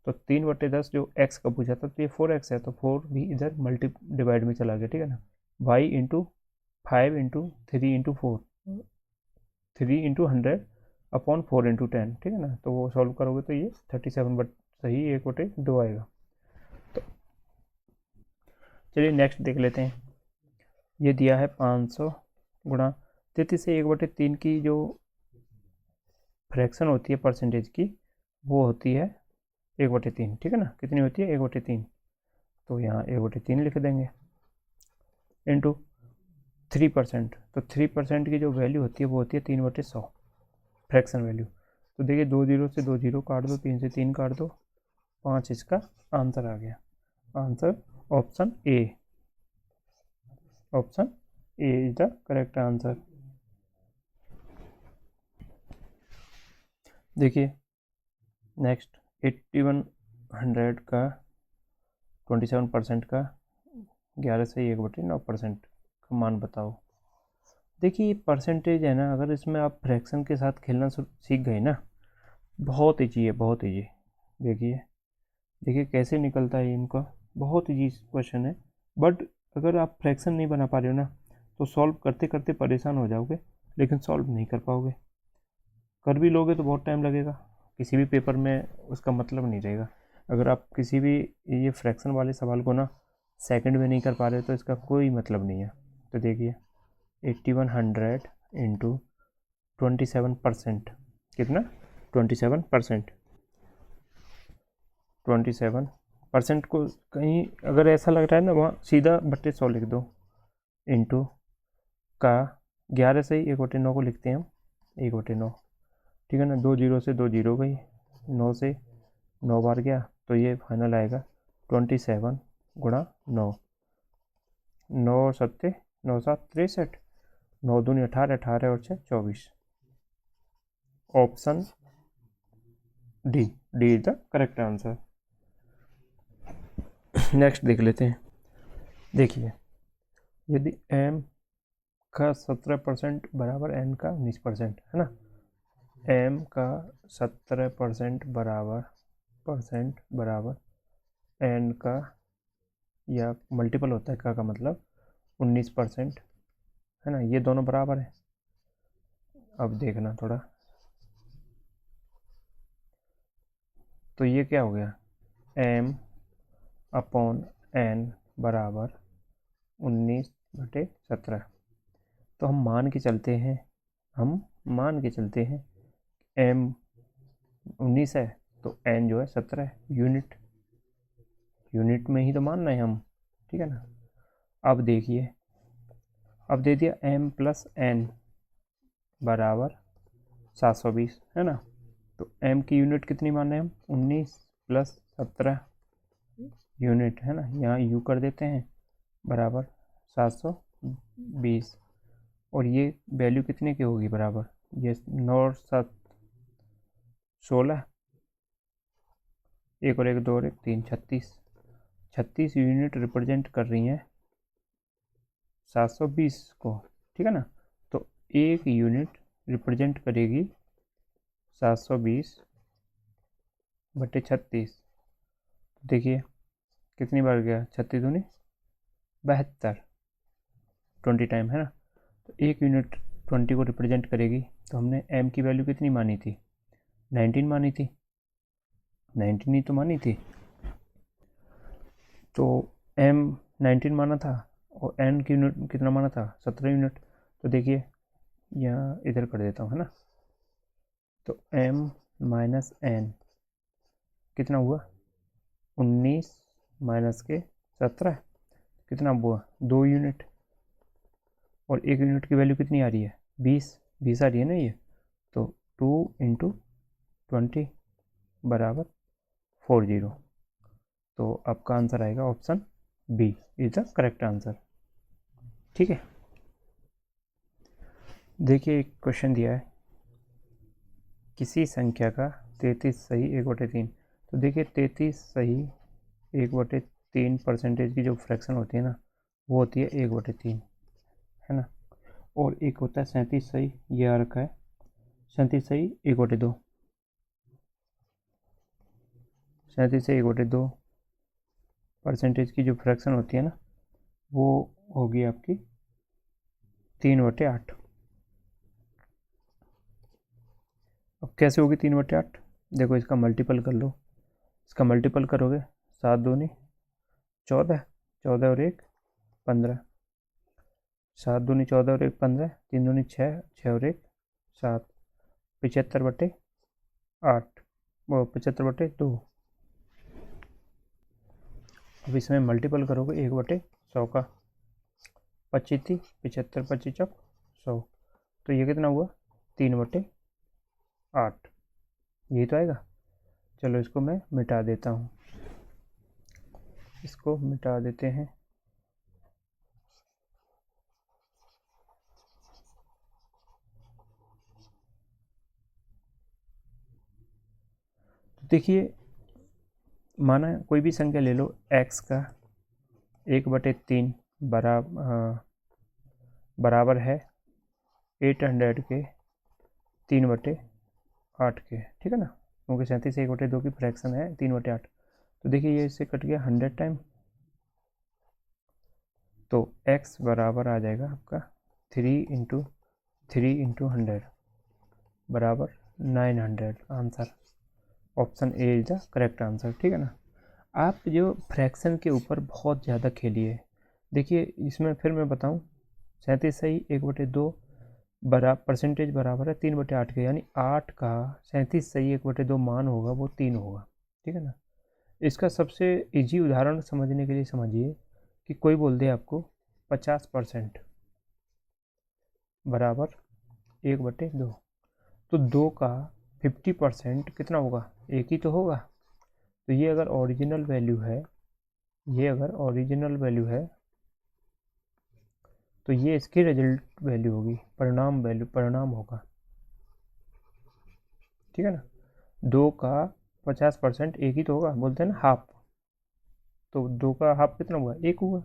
तो 3/10 जो x का पूछा था, तो ये 4x है, तो 4 भी इधर मल्टी डिवाइड में चला गया, ठीक है ना। y into 5 into 3 into 4, 3 into 100/4 into 10, ठीक है ना। तो वो सॉल्व करोगे तो ये 37 बट सही 1/2 आएगा। तो चलिए नेक्स्ट देख लेते हैं। ये दिया है 500 गुणा 33 से 1/3 की जो फ्रैक्शन होती है परसेंटेज की, वो होती है 1/3, ठीक है ना। कितनी होती है 1/3, तो यहाँ 1/3 लिख देंगे इंटू 3%, तो 3% की जो वैल्यू होती है वो होती है 3/100 फ्रैक्शन वैल्यू। तो देखिए 2 जीरो से 2 जीरो काट दो, 3 से 3 काट दो, 5 इसका आंसर आ गया। Answer option A, option A is the correct answer. देखिए नेक्स्ट 8100 का 27% का 11 से 1/9% का मान बताओ। देखिए ये परसेंटेज है ना, अगर इसमें आप फ्रैक्शन के साथ खेलना सीख गए ना, बहुत ईजी है, बहुत ईजी। देखिए देखिए कैसे निकलता है इनका, बहुत ईजी क्वेश्चन है। बट अगर आप फ्रैक्शन नहीं बना पा रहे हो ना, तो सॉल्व करते करते परेशान हो जाओगे, लेकिन सॉल्व नहीं कर पाओगे। कर भी लोगे तो बहुत टाइम लगेगा, किसी भी पेपर में उसका मतलब नहीं रहेगा। अगर आप किसी भी ये फ्रैक्शन वाले सवाल को ना सेकंड में नहीं कर पा रहे तो इसका कोई मतलब नहीं है। तो देखिए 8100 इंटू 27%, कितना 27%, 27% को कहीं अगर ऐसा लग रहा है ना, वहाँ सीधा 100 लिख दो, इंटू का 11 से ही 1/9 को लिखते हैं हम 1/9, ठीक है ना। 2 जीरो से 2 जीरो गई, 9 से 9 बार गया, तो ये फाइनल आएगा 27 गुणा 9, 9 7 9 7 63, 9 दूनी 18, 18 और 6 24। Option D, D is the correct answer. Next देख लेते हैं। देखिए यदि m का 17% बराबर n का 19%, है ना, m का 17% बराबर n का, या मल्टीपल होता है का मतलब 19%, है ना, ये दोनों बराबर है। अब देखना थोड़ा, तो ये क्या हो गया, m/n बराबर 19/17। तो हम मान के चलते हैं, हम मान के चलते हैं m 19 है, तो n जो है 17 है, यूनिट यूनिट में ही तो मानना है हम, ठीक है ना। अब देखिए, अब दे दिया m+n बराबर 720, है ना। तो m की यूनिट कितनी माने हम, 19 + 17 यूनिट, है ना, यहाँ u कर देते हैं बराबर 720, और ये वैल्यू कितने की होगी बराबर, ये 9 और 7 16, 1 और 1 2 और 1 3 36 यूनिट रिप्रेजेंट कर रही हैं 720 को, ठीक है ना। तो 1 यूनिट रिप्रेजेंट करेगी 720/36। देखिए कितनी बार गया, 36 दूनी 72, 20 टाइम, है ना। तो 1 यूनिट 20 को रिप्रेजेंट करेगी। तो हमने m की वैल्यू कितनी मानी थी, 19 मानी थी, 19 ही तो मानी थी। तो m 19 माना था और n की यूनिट कितना माना था, 17 यूनिट। तो देखिए यहाँ इधर कर देता हूँ, है ना। तो m माइनस n कितना हुआ, 19 माइनस के 17 कितना हुआ, 2 यूनिट। और 1 यूनिट की वैल्यू कितनी आ रही है, 20 आ रही है ना ये। तो 2 × 20 बराबर 40। तो आपका आंसर आएगा option B is the correct answer, ठीक है। देखिए एक क्वेश्चन दिया है, किसी संख्या का 33 सही 1/3। तो देखिए 33 सही 1/3% की जो फ्रैक्शन होती है ना, वो होती है 1/3, है ना। और एक होता है 37 सही, ये आ रखा है 37 सही 1/2, 37 से 1/2% की जो फ्रैक्शन होती है ना, वो होगी आपकी 3/8। अब कैसे होगी 3/8, देखो इसका मल्टीपल कर लो, इसका मल्टीपल करोगे 7 दूनी 14, 14 और 1 15, 7 दूनी 14 और 1 15, 3 दूनी 6, 6 और 1 7, 75/8, वो 75/2। अब इसमें मल्टीपल करोगे 1/100 का, 25 थी 75, 25 चौक 100। तो ये कितना हुआ 3/8, यही तो आएगा। चलो इसको मैं मिटा देता हूँ, इसको मिटा देते हैं। तो देखिए माना कोई भी संख्या ले लो x का 1/3 बराबर है 800 के 3/8 के, ठीक है ना। क्योंकि 37 1/2 की फ्रैक्शन है 3/8। तो देखिए ये इससे कट गया 100 टाइम, तो x बराबर आ जाएगा आपका 3 × 3 × 100 बराबर 900। Answer option A is the correct answer, ठीक है ना। आप जो फ्रैक्शन के ऊपर बहुत ज़्यादा खेलिए। देखिए इसमें फिर मैं बताऊं, 37 सही 1/2 परसेंटेज बराबर है 3/8 के, यानी 8 का 37 सही 1/2 मान होगा वो 3 होगा, ठीक है ना। इसका सबसे इजी उदाहरण समझने के लिए समझिए कि कोई बोल दे आपको 50% बराबर 1/2, तो 2 का 50% कितना होगा, 1 ही तो होगा। तो ये अगर ओरिजिनल वैल्यू है, ये अगर ओरिजिनल वैल्यू है तो ये इसकी रिजल्ट वैल्यू होगी, परिणाम होगा, ठीक है ना। 2 का 50% 1 ही तो होगा, बोलते हैं ना हाफ। तो 2 का हाफ कितना हुआ, 1 हुआ।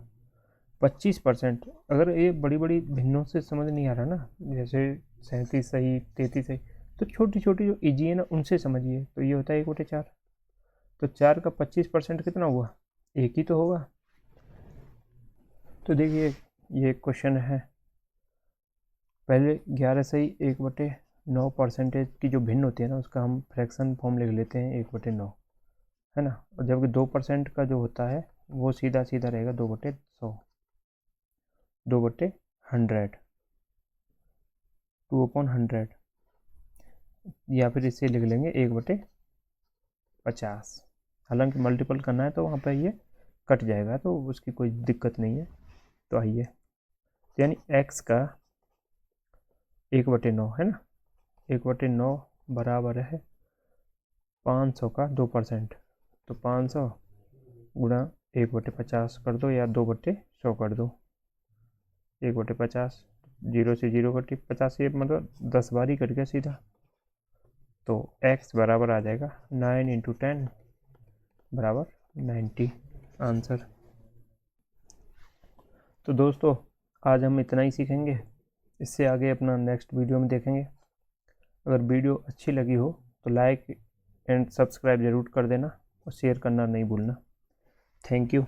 25%, अगर ये बड़ी बड़ी भिन्नों से समझ नहीं आ रहा ना, जैसे 37 सही 33 सही, तो छोटी छोटी जो इजी है ना उनसे समझिए। तो ये होता है 1/4। तो 4 का 25% कितना हुआ, 1 ही तो होगा। तो देखिए ये क्वेश्चन है, पहले 11 सही 1/9% की जो भिन्न होती है ना, उसका हम फ्रैक्शन फॉर्म लिख लेते हैं 1/9, है ना। और जबकि 2% का जो होता है वो सीधा सीधा रहेगा 2/100, 2/100, 2/100, या फिर इसे लिख लेंगे 1/50। हालांकि मल्टीपल करना है तो वहाँ पर ये कट जाएगा, तो उसकी कोई दिक्कत नहीं है। तो आइए, यानी x का 1/9 है ना, 1/9 बराबर है 500 का 2%। तो 500 गुणा 1/50 कर दो या 2/100 कर दो, 1/50, 0 से 0 कटी 50, ये मतलब 10 बार ही कट गया सीधा। तो x बराबर आ जाएगा 9 × 10 बराबर 90 आंसर। तो दोस्तों आज हम इतना ही सीखेंगे, इससे आगे अपना नेक्स्ट वीडियो में देखेंगे। अगर वीडियो अच्छी लगी हो तो लाइक एंड सब्सक्राइब ज़रूर कर देना और शेयर करना नहीं भूलना। Thank you.